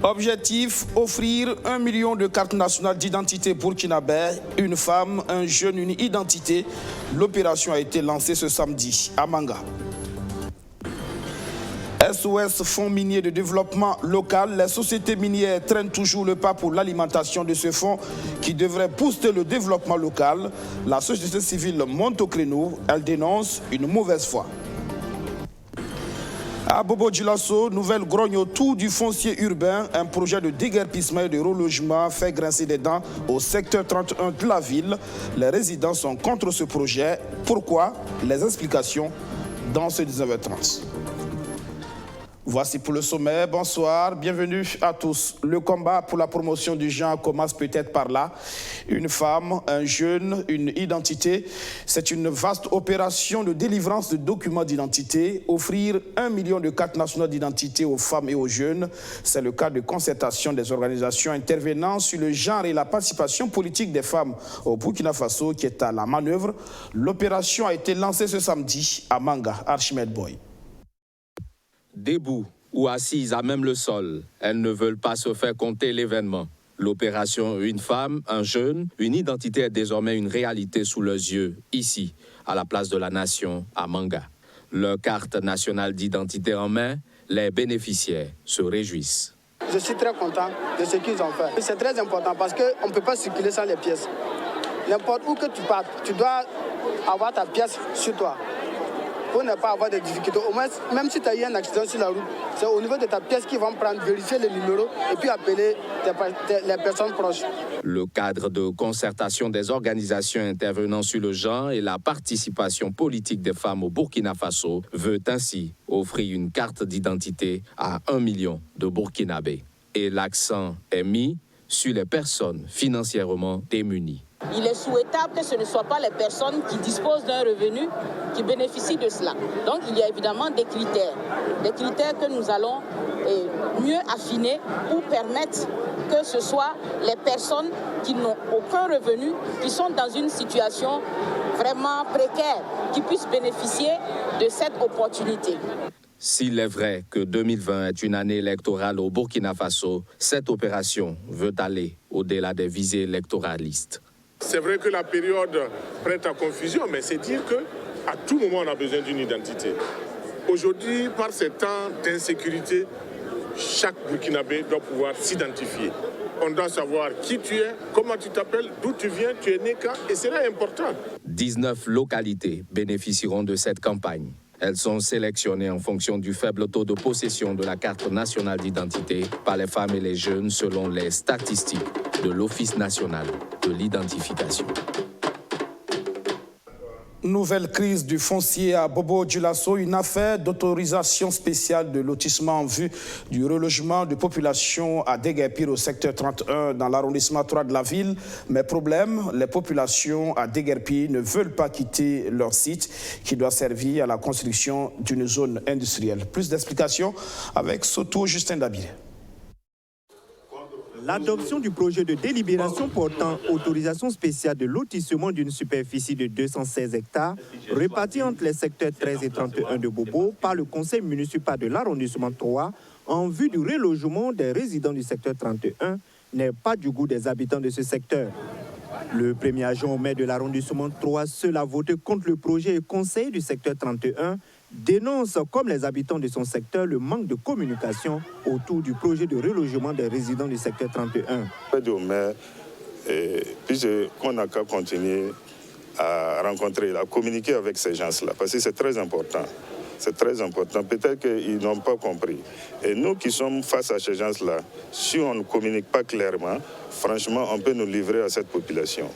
Objectif, offrir 1 million de cartes nationales d'identité burkinabè, une femme, un jeune, une identité. L'opération a été lancée ce samedi à Manga. SOS Fonds minier de développement local, les sociétés minières traînent toujours le pas pour l'alimentation de ce fonds qui devrait booster le développement local. La société civile monte au créneau, elle dénonce une mauvaise foi. À Bobo-Dioulasso, nouvelle grogne autour du foncier urbain, un projet de déguerpissement et de relogement fait grincer des dents au secteur 31 de la ville. Les résidents sont contre ce projet. Pourquoi? Les explications dans ce 19h30. Voici pour le sommet. Bonsoir, bienvenue à tous. Le combat pour la promotion du genre commence peut-être par là. Une femme, un jeune, une identité. C'est une vaste opération de délivrance de documents d'identité. Offrir 1 million de cartes nationales d'identité aux femmes et aux jeunes. C'est le cas de concertation des organisations intervenant sur le genre et la participation politique des femmes au Burkina Faso qui est à la manœuvre. L'opération a été lancée ce samedi à Manga, Archimède Boy. Debout ou assises à même le sol, elles ne veulent pas se faire compter l'événement. L'opération Une femme, un jeune, une identité est désormais une réalité sous leurs yeux, ici, à la place de la Nation, à Manga. Leur carte nationale d'identité en main, les bénéficiaires se réjouissent. Je suis très content de ce qu'ils ont fait. C'est très important parce qu'on ne peut pas circuler sans les pièces. N'importe où que tu partes, tu dois avoir ta pièce sur toi. Pour ne pas avoir de difficultés. Au moins, même si tu as eu un accident sur la route, c'est au niveau de ta pièce qu'ils vont prendre, vérifier les numéros et puis appeler les personnes proches. Le cadre de concertation des organisations intervenant sur le genre et la participation politique des femmes au Burkina Faso veut ainsi offrir une carte d'identité à 1 million de Burkinabés. Et l'accent est mis sur les personnes financièrement démunies. Il est souhaitable que ce ne soient pas les personnes qui disposent d'un revenu qui bénéficient de cela. Donc il y a évidemment des critères que nous allons mieux affiner pour permettre que ce soit les personnes qui n'ont aucun revenu, qui sont dans une situation vraiment précaire, qui puissent bénéficier de cette opportunité. S'il est vrai que 2020 est une année électorale au Burkina Faso, cette opération veut aller au-delà des visées électoralistes. C'est vrai que la période prête à confusion, mais c'est dire qu'à tout moment, on a besoin d'une identité. Aujourd'hui, par ces temps d'insécurité, chaque Burkinabé doit pouvoir s'identifier. On doit savoir qui tu es, comment tu t'appelles, d'où tu viens, tu es né quand, et c'est là important. 19 localités bénéficieront de cette campagne. Elles sont sélectionnées en fonction du faible taux de possession de la carte nationale d'identité par les femmes et les jeunes selon les statistiques de l'Office national de l'identification. Nouvelle crise du foncier à Bobo-Dioulasso, une affaire d'autorisation spéciale de lotissement en vue du relogement de population à Déguerpir au secteur 31 dans l'arrondissement 3 de la ville. Mais problème, les populations à Déguerpir ne veulent pas quitter leur site qui doit servir à la construction d'une zone industrielle. Plus d'explications avec Soto Justin Dabiré. L'adoption du projet de délibération portant autorisation spéciale de lotissement d'une superficie de 216 hectares répartie entre les secteurs 13 et 31 de Bobo par le conseil municipal de l'arrondissement 3 en vue du relogement des résidents du secteur 31 n'est pas du goût des habitants de ce secteur. Le premier agent au maire de l'arrondissement 3, seul à voter contre le projet et conseiller du secteur 31, dénonce, comme les habitants de son secteur, le manque de communication autour du projet de relogement des résidents du secteur 31. Puisqu'on n'a qu'à continuer à rencontrer, à communiquer avec ces gens-là, parce que c'est très important. C'est très important. Peut-être qu'ils n'ont pas compris. Et nous qui sommes face à ces gens-là, si on ne communique pas clairement, franchement, on peut nous livrer à cette population.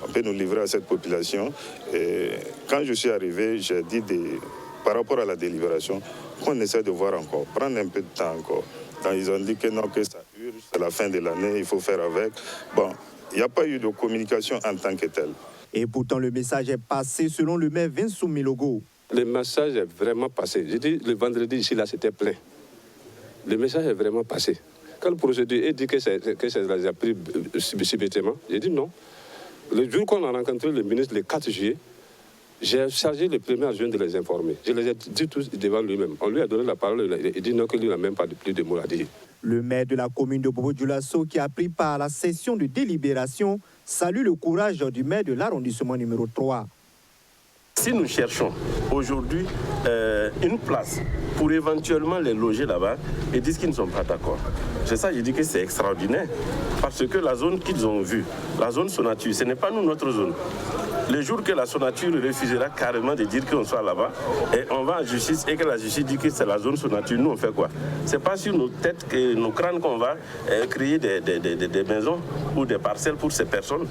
On peut nous livrer à cette population. Et quand je suis arrivé, j'ai dit par rapport à la délibération, qu'on essaie de voir encore, prendre un peu de temps encore. Quand ils ont dit que non, que ça urge, c'est la fin de l'année, il faut faire avec. Bon, il n'y a pas eu de communication en tant que telle. Et pourtant, le message est passé selon le maire Vincent Milogo. Le message est vraiment passé. J'ai dit le vendredi ici, là, c'était plein. Le message est vraiment passé. Quand le procédure est dit que ça a pris subitement, j'ai dit non. Le jour qu'on a rencontré le ministre, le 4 juillet, J'ai chargé le premier adjoint de les informer. Je les ai dit tous devant lui-même. On lui a donné la parole, il dit non, qu'il n'a même pas plus de mots à dire. Le maire de la commune de Bobo-Dioulasso, qui a pris part à la session de délibération, salue le courage du maire de l'arrondissement numéro 3. Si nous cherchons aujourd'hui une place pour éventuellement les loger là-bas, ils disent qu'ils ne sont pas d'accord. C'est ça, je dis que c'est extraordinaire. Parce que la zone qu'ils ont vue, la zone Sonature, ce n'est pas nous notre zone. Le jour que la Sonature refusera carrément de dire qu'on soit là-bas, et on va en justice et que la justice dit que c'est la zone Sonature, nous on fait quoi? C'est pas sur nos têtes, nos crânes qu'on va créer des maisons ou des parcelles pour ces personnes.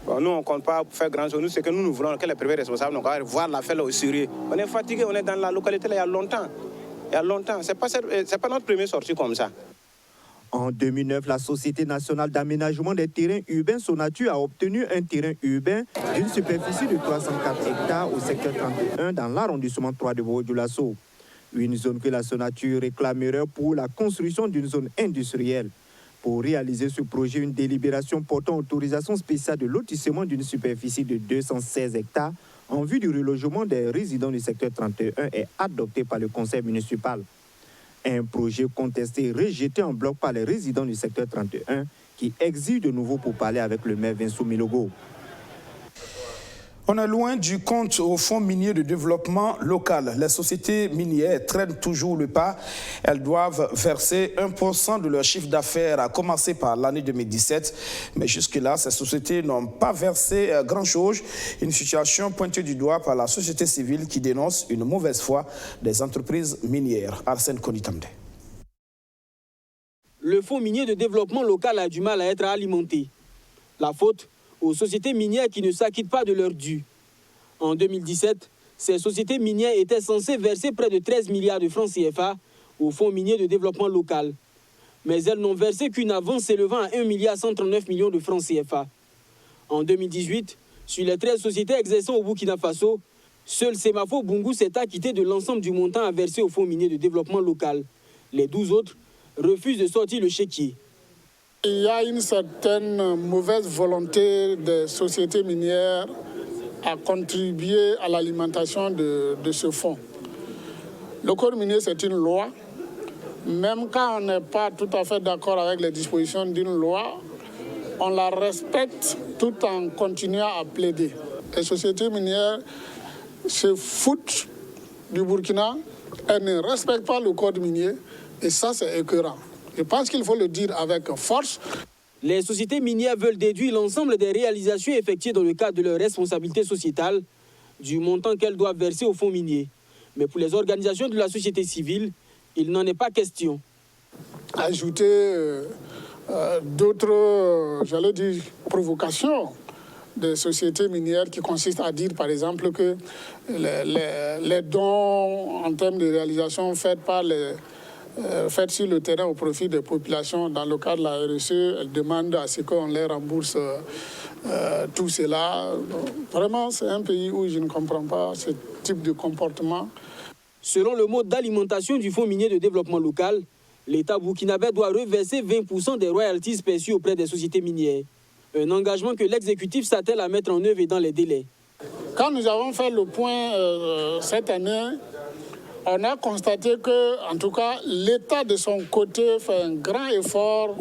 Bon, nous, on ne compte pas faire grand-chose. Nous, c'est que nous voulons que les premiers responsables nous voir l'affaire au sérieux. On est fatigué, on est dans la localité là, il y a longtemps. Il y a longtemps. Ce n'est pas notre première sortie comme ça. En 2009, la Société nationale d'aménagement des terrains urbains Sonature a obtenu un terrain urbain d'une superficie de 304 hectares au secteur 31 dans l'arrondissement 3 de Bobo-Dioulasso. Une zone que la Sonature réclamerait pour la construction d'une zone industrielle. Pour réaliser ce projet, une délibération portant autorisation spéciale de lotissement d'une superficie de 216 hectares en vue du relogement des résidents du secteur 31 est adoptée par le conseil municipal. Un projet contesté et rejeté en bloc par les résidents du secteur 31 qui exigent de nouveau pour parler avec le maire Vincent Milogo. On est loin du compte au fonds minier de développement local. Les sociétés minières traînent toujours le pas. Elles doivent verser 1% de leur chiffre d'affaires, à commencer par l'année 2017. Mais jusque-là, ces sociétés n'ont pas versé grand-chose. Une situation pointée du doigt par la société civile qui dénonce une mauvaise foi des entreprises minières. Arsène Konitamde. Le fonds minier de développement local a du mal à être alimenté. La faute aux sociétés minières qui ne s'acquittent pas de leurs dû. En 2017, ces sociétés minières étaient censées verser près de 13 milliards de francs CFA au Fonds minier de développement local. Mais elles n'ont versé qu'une avance s'élevant à 1,139 milliard de francs CFA. En 2018, sur les 13 sociétés exerçant au Burkina Faso, seul Semafo Bungu s'est acquitté de l'ensemble du montant à verser au Fonds minier de développement local. Les 12 autres refusent de sortir le chéquier. Il y a une certaine mauvaise volonté des sociétés minières à contribuer à l'alimentation de ce fonds. Le code minier, c'est une loi. Même quand on n'est pas tout à fait d'accord avec les dispositions d'une loi, on la respecte tout en continuant à plaider. Les sociétés minières se foutent du Burkina, elles ne respectent pas le code minier et ça, c'est écœurant. Je pense qu'il faut le dire avec force. Les sociétés minières veulent déduire l'ensemble des réalisations effectuées dans le cadre de leur responsabilité sociétale du montant qu'elles doivent verser au fonds minier. Mais pour les organisations de la société civile, il n'en est pas question. Ajouter d'autres, j'allais dire, provocations des sociétés minières qui consistent à dire, par exemple, que les dons en termes de réalisation faits sur le terrain au profit des populations dans le cadre de la RSE, elles demandent à ce qu'on les rembourse tout cela. Vraiment, c'est un pays où je ne comprends pas ce type de comportement. Selon le mode d'alimentation du Fonds minier de développement local, l'État burkinabé doit reverser 20% des royalties perçues auprès des sociétés minières. Un engagement que l'exécutif s'attelle à mettre en œuvre et dans les délais. Quand nous avons fait le point cette année, on a constaté que, en tout cas, l'État de son côté fait un grand effort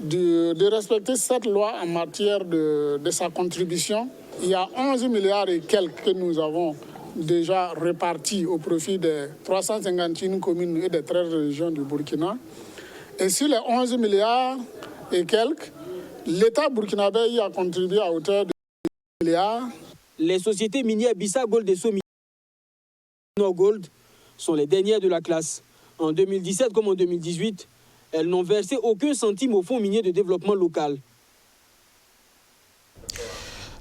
de respecter cette loi en matière de sa contribution. Il y a 11 milliards et quelques que nous avons déjà répartis au profit des 351 communes et des 13 régions du Burkina. Et sur les 11 milliards et quelques, l'État burkinabé y a contribué à hauteur de 10 milliards. Les sociétés minières Bissa Gold et Somi Nord Gold sont les dernières de la classe. En 2017 comme en 2018, elles n'ont versé aucun centime au Fonds minier de développement local.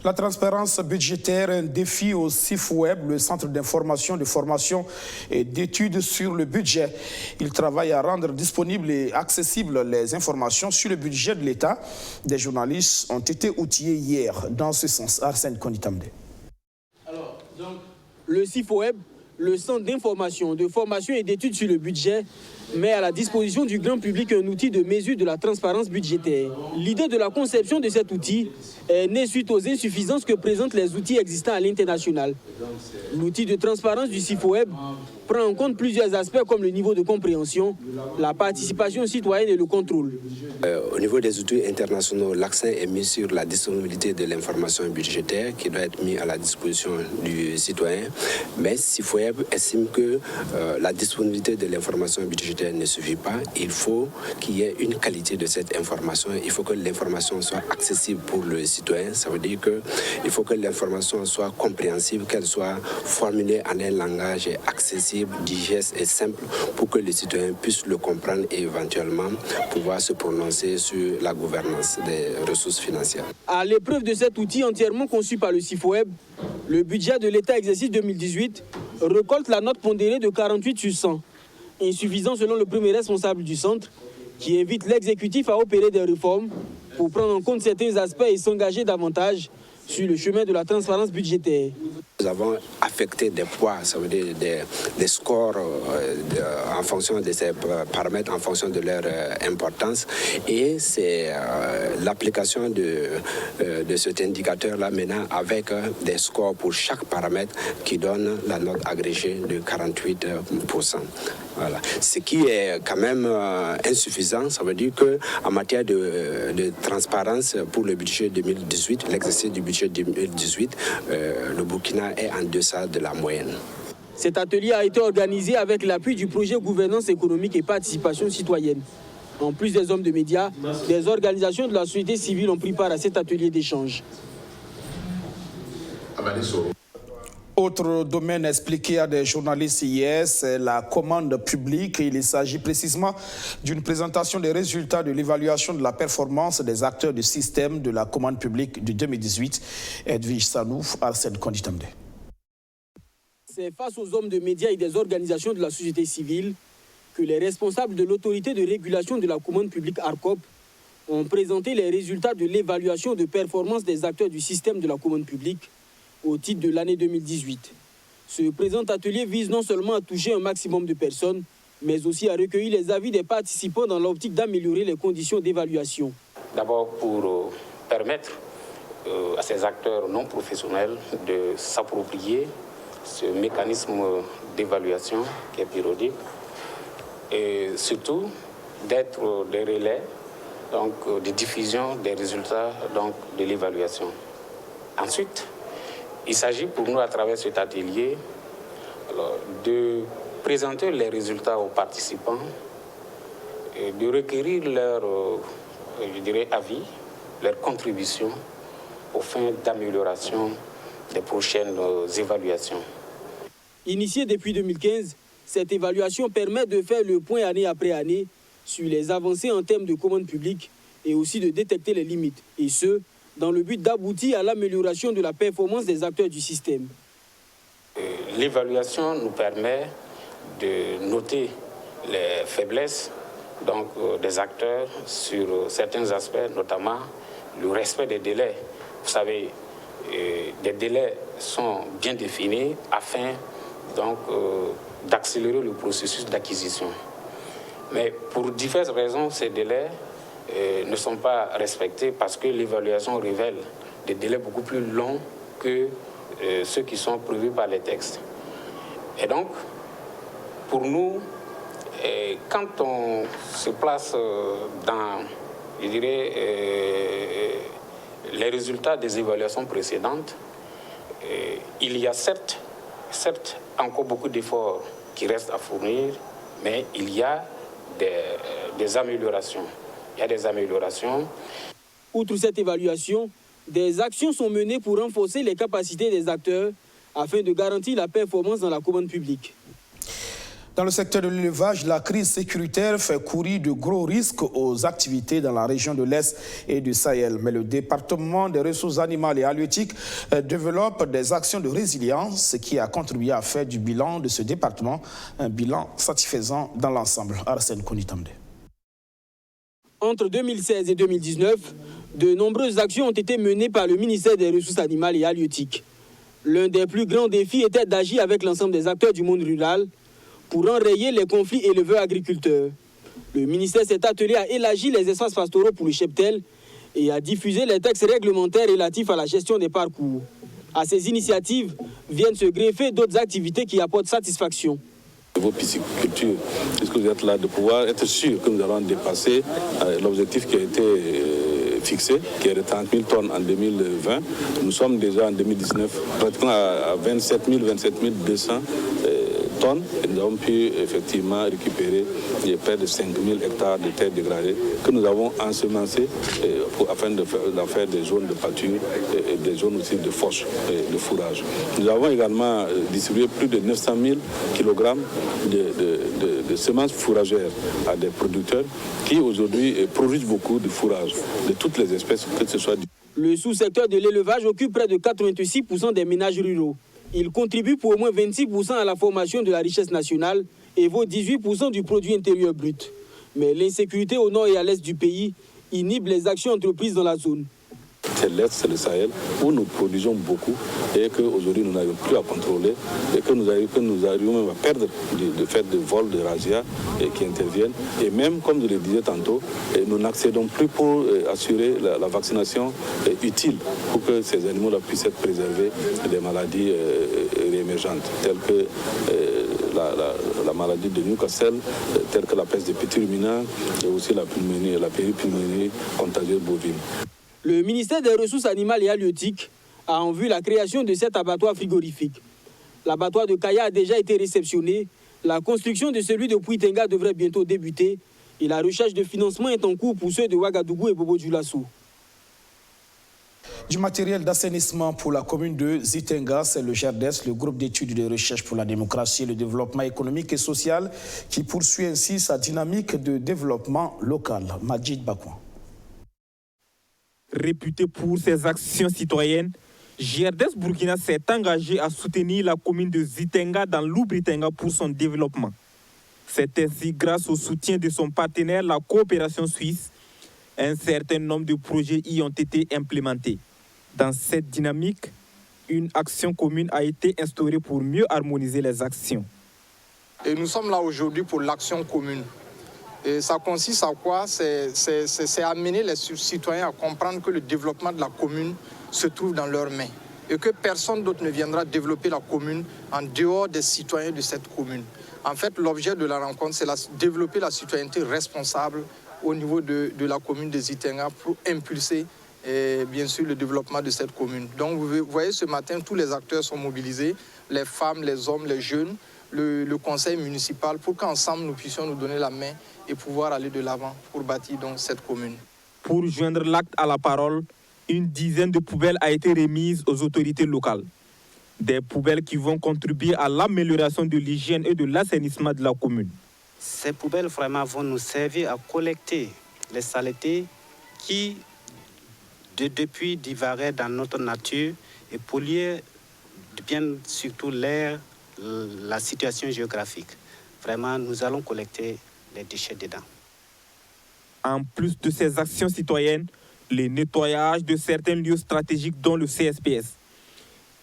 La transparence budgétaire, un défi au CIFWeb, le Centre d'information, de formation et d'études sur le budget. Il travaille à rendre disponibles et accessibles les informations sur le budget de l'État. Des journalistes ont été outillés hier dans ce sens. Arsène Konitamde. Alors, donc, le CIFWeb, le Centre d'information, de formation et d'études sur le budget, met à la disposition du grand public un outil de mesure de la transparence budgétaire. L'idée de la conception de cet outil est née suite aux insuffisances que présentent les outils existants à l'international. L'outil de transparence du Sifweb prend en compte plusieurs aspects comme le niveau de compréhension, la participation citoyenne et le contrôle. Au niveau des outils internationaux, l'accent est mis sur la disponibilité de l'information budgétaire qui doit être mise à la disposition du citoyen. Mais Sifweb estime que la disponibilité de l'information budgétaire ne suffit pas. Il faut qu'il y ait une qualité de cette information. Il faut que l'information soit accessible pour le citoyen. Ça veut dire qu'il faut que l'information soit compréhensible, qu'elle soit formulée en un langage accessible, digeste et simple pour que le citoyen puisse le comprendre et éventuellement pouvoir se prononcer sur la gouvernance des ressources financières. À l'épreuve de cet outil entièrement conçu par le Sifweb, le budget de l'État exercice 2018 récolte la note pondérée de 48 sur 100, insuffisant selon le premier responsable du centre, qui invite l'exécutif à opérer des réformes pour prendre en compte certains aspects et s'engager davantage sur le chemin de la transparence budgétaire. Nous avons affecté des poids, ça veut dire des scores en fonction de ces paramètres, en fonction de leur importance. Et c'est l'application de cet indicateur-là maintenant avec des scores pour chaque paramètre qui donne la note agrégée de 48%. Voilà. Ce qui est quand même insuffisant, ça veut dire qu'en matière de transparence pour le budget 2018, l'exercice du budget 2018, le Burkina est en deçà de la moyenne. Cet atelier a été organisé avec l'appui du projet Gouvernance économique et participation citoyenne. En plus des hommes de médias, des organisations de la société civile ont pris part à cet atelier d'échange. Autre domaine expliqué à des journalistes hier, c'est la commande publique. Il s'agit précisément d'une présentation des résultats de l'évaluation de la performance des acteurs du système de la commande publique de 2018. Edwige Sanouf, Arsène Konditamde. C'est face aux hommes de médias et des organisations de la société civile que les responsables de l'autorité de régulation de la commande publique ARCOP ont présenté les résultats de l'évaluation de performance des acteurs du système de la commande publique au titre de l'année 2018. Ce présent atelier vise non seulement à toucher un maximum de personnes, mais aussi à recueillir les avis des participants dans l'optique d'améliorer les conditions d'évaluation. D'abord pour permettre à ces acteurs non professionnels de s'approprier ce mécanisme d'évaluation qui est périodique et surtout d'être des relais de diffusion des résultats de l'évaluation. Ensuite, il s'agit pour nous, à travers cet atelier, de présenter les résultats aux participants et de requérir leurs avis, leurs contributions aux fins d'amélioration des prochaines évaluations. Initiée depuis 2015, cette évaluation permet de faire le point année après année sur les avancées en termes de commande publique et aussi de détecter les limites, et ce, dans le but d'aboutir à l'amélioration de la performance des acteurs du système. L'évaluation nous permet de noter les faiblesses des acteurs sur certains aspects, notamment le respect des délais. Vous savez, des délais sont bien définis afin d'accélérer le processus d'acquisition. Mais pour diverses raisons, ces délais ne sont pas respectés parce que l'évaluation révèle des délais beaucoup plus longs que ceux qui sont prévus par les textes. Et donc, pour nous, quand on se place dans, les résultats des évaluations précédentes, il y a certes encore beaucoup d'efforts qui restent à fournir, mais il y a des améliorations. Il y a des améliorations. Outre cette évaluation, des actions sont menées pour renforcer les capacités des acteurs afin de garantir la performance dans la commande publique. Dans le secteur de l'élevage, la crise sécuritaire fait courir de gros risques aux activités dans la région de l'Est et du Sahel. Mais le département des ressources animales et halieutiques développe des actions de résilience, ce qui a contribué à faire du bilan de ce département un bilan satisfaisant dans l'ensemble. Arsène Konditamde. Entre 2016 et 2019, de nombreuses actions ont été menées par le ministère des Ressources animales et halieutiques. L'un des plus grands défis était d'agir avec l'ensemble des acteurs du monde rural pour enrayer les conflits éleveurs-agriculteurs. Le ministère s'est attelé à élargir les espaces pastoraux pour le cheptel et à diffuser les textes réglementaires relatifs à la gestion des parcours. À ces initiatives viennent se greffer d'autres activités qui apportent satisfaction. Vos pisciculture, puisque vous êtes là, de pouvoir être sûr que nous allons dépasser l'objectif qui a été fixé, qui est de 30 000 tonnes en 2020. Nous sommes déjà en 2019 pratiquement à 27 200 tonnes et nous avons pu effectivement récupérer près de 5 000 hectares de terres dégradées que nous avons ensemencées afin d'en faire des zones de pâture et des zones aussi de fosse de fourrage. Nous avons également distribué plus de 900 000 kg de semences fourragères à des producteurs qui aujourd'hui produisent beaucoup de fourrage de toutes les espèces, que ce soit. Le sous-secteur de l'élevage occupe près de 86% des ménages ruraux. Il contribue pour au moins 26% à la formation de la richesse nationale et vaut 18% du produit intérieur brut. Mais l'insécurité au nord et à l'est du pays inhibe les actions entreprises dans la zone. C'est l'Est, c'est le Sahel, où nous produisons beaucoup et qu'aujourd'hui nous n'arrivons plus à contrôler et que nous arrivons même à perdre du fait de vols, de razzias qui interviennent. Et même, comme je le disais tantôt, nous n'accédons plus pour assurer la vaccination utile pour que ces animaux-là puissent être préservés des maladies réémergentes, telles que la maladie de Newcastle, telle que la peste des petits ruminants et aussi la péripulmonie contagieuse bovine. Le ministère des Ressources animales et halieutiques a en vue la création de cet abattoir frigorifique. L'abattoir de Kaya a déjà été réceptionné, la construction de celui de Pouitenga devrait bientôt débuter et la recherche de financement est en cours pour ceux de Ouagadougou et Bobo-Dioulasso. Du matériel d'assainissement pour la commune de Zitenga, c'est le GERDES, le groupe d'études et de recherche pour la démocratie et le développement économique et social, qui poursuit ainsi sa dynamique de développement local. Majid Bakouan. Réputé pour ses actions citoyennes, GERDES Burkina s'est engagé à soutenir la commune de Zitenga dans l'Oubritanga pour son développement. C'est ainsi grâce au soutien de son partenaire, la coopération suisse, un certain nombre de projets y ont été implémentés. Dans cette dynamique, une action commune a été instaurée pour mieux harmoniser les actions. Et nous sommes là aujourd'hui pour l'action commune. Et ça consiste à quoi? C'est amener les citoyens à comprendre que le développement de la commune se trouve dans leurs mains et que personne d'autre ne viendra développer la commune en dehors des citoyens de cette commune. En fait, l'objet de la rencontre, c'est développer la citoyenneté responsable au niveau de la commune de Zitenga pour impulser bien sûr le développement de cette commune. Donc vous voyez ce matin, tous les acteurs sont mobilisés, les femmes, les hommes, les jeunes, le conseil municipal, pour qu'ensemble nous puissions nous donner la main et pouvoir aller de l'avant pour bâtir donc cette commune. Pour joindre l'acte à la parole, une dizaine de poubelles a été remise aux autorités locales. Des poubelles qui vont contribuer à l'amélioration de l'hygiène et de l'assainissement de la commune. Ces poubelles vraiment vont nous servir à collecter les saletés qui depuis divagaient dans notre nature et polluer bien surtout l'air, la situation géographique. Vraiment, nous allons collecter les déchets dedans. En plus de ces actions citoyennes, le nettoyage de certains lieux stratégiques dont le CSPS.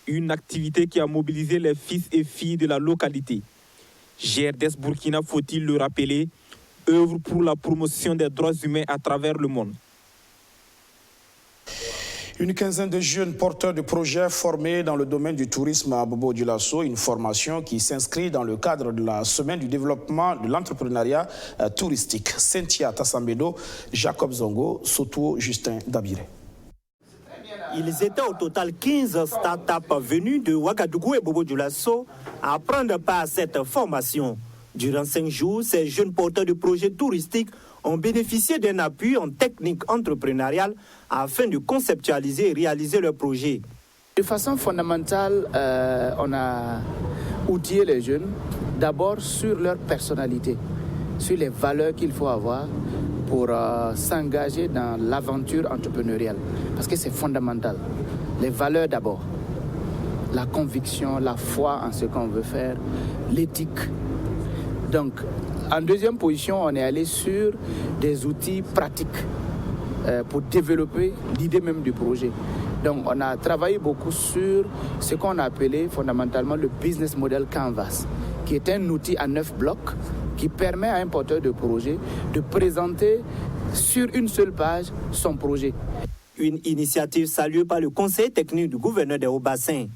Une activité qui a mobilisé les fils et filles de la localité. GERDES Burkina, faut-il le rappeler, œuvre pour la promotion des droits humains à travers le monde. Une quinzaine de jeunes porteurs de projets formés dans le domaine du tourisme à Bobo-Dioulasso, une formation qui s'inscrit dans le cadre de la semaine du développement de l'entrepreneuriat touristique. Cynthia Tassambedo, Jacob Zongo, Soto Justin Dabiré. Ils étaient au total 15 start-up venus de Ouagadougou et Bobo-Dioulasso à prendre part à cette formation. Durant 5 jours, ces jeunes porteurs de projets touristiques ont bénéficié d'un appui en technique entrepreneuriale afin de conceptualiser et réaliser leurs projets. De façon fondamentale, on a outillé les jeunes d'abord sur leur personnalité, sur les valeurs qu'il faut avoir pour s'engager dans l'aventure entrepreneuriale. Parce que c'est fondamental. Les valeurs d'abord, la conviction, la foi en ce qu'on veut faire, l'éthique. Donc, en deuxième position, on est allé sur des outils pratiques pour développer l'idée même du projet. Donc, on a travaillé beaucoup sur ce qu'on a appelé fondamentalement le business model canvas, qui est un outil à 9 blocs qui permet à un porteur de projet de présenter sur une seule page son projet. Une initiative saluée par le conseil technique du gouverneur des Hauts-Bassins.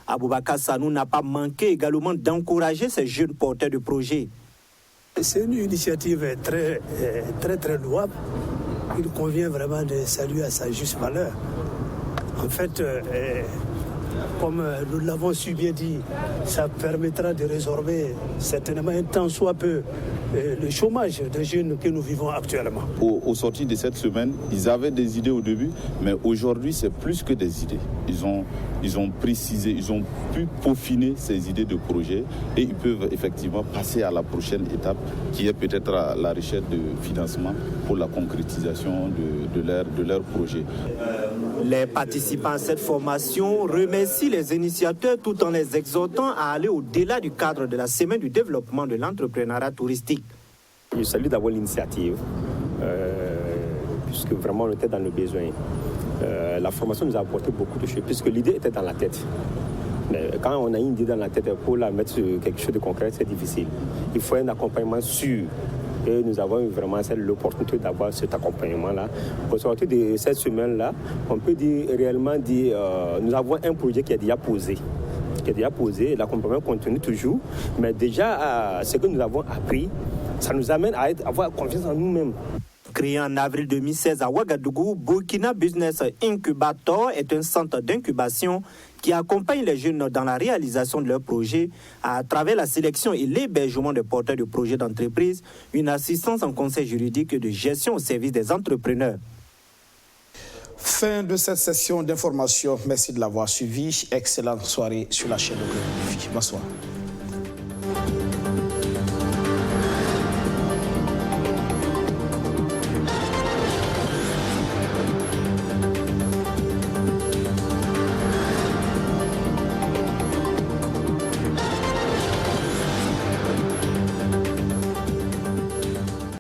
Aboubakar Sanou n'a pas manqué également d'encourager ces jeunes porteurs de projets. C'est une initiative très louable. Il convient vraiment de saluer à sa juste valeur. En fait, comme nous l'avons si bien dit, ça permettra de résorber certainement un tant soit peu le chômage des jeunes que nous vivons actuellement. Au sorti de cette semaine, ils avaient des idées au début, mais aujourd'hui c'est plus que des idées. Ils ont précisé, ils ont pu peaufiner ces idées de projet et ils peuvent effectivement passer à la prochaine étape qui est peut-être la recherche de financement pour la concrétisation de leur projet. Les participants à cette formation remercient les initiateurs tout en les exhortant à aller au-delà du cadre de la semaine du développement de l'entrepreneuriat touristique. Je salue d'abord l'initiative, puisque vraiment on était dans le besoin. La formation nous a apporté beaucoup de choses, puisque l'idée était dans la tête. Mais quand on a une idée dans la tête, pour la mettre sur quelque chose de concret, c'est difficile. Il faut un accompagnement sûr. Et nous avons eu vraiment l'opportunité d'avoir cet accompagnement-là. Au sortir de cette semaine-là, on peut réellement dire nous avons un projet qui est déjà posé. L'accompagnement continue toujours. Mais déjà, ce que nous avons appris, ça nous amène à avoir confiance en nous-mêmes. Créé en avril 2016 à Ouagadougou, Burkina Business Incubator est un centre d'incubation qui accompagne les jeunes dans la réalisation de leurs projets à travers la sélection et l'hébergement de porteurs de projets d'entreprise, une assistance en conseil juridique et de gestion au service des entrepreneurs. Fin de cette session d'information. Merci de l'avoir suivi. Excellente soirée sur la chaîne de Bonsoir.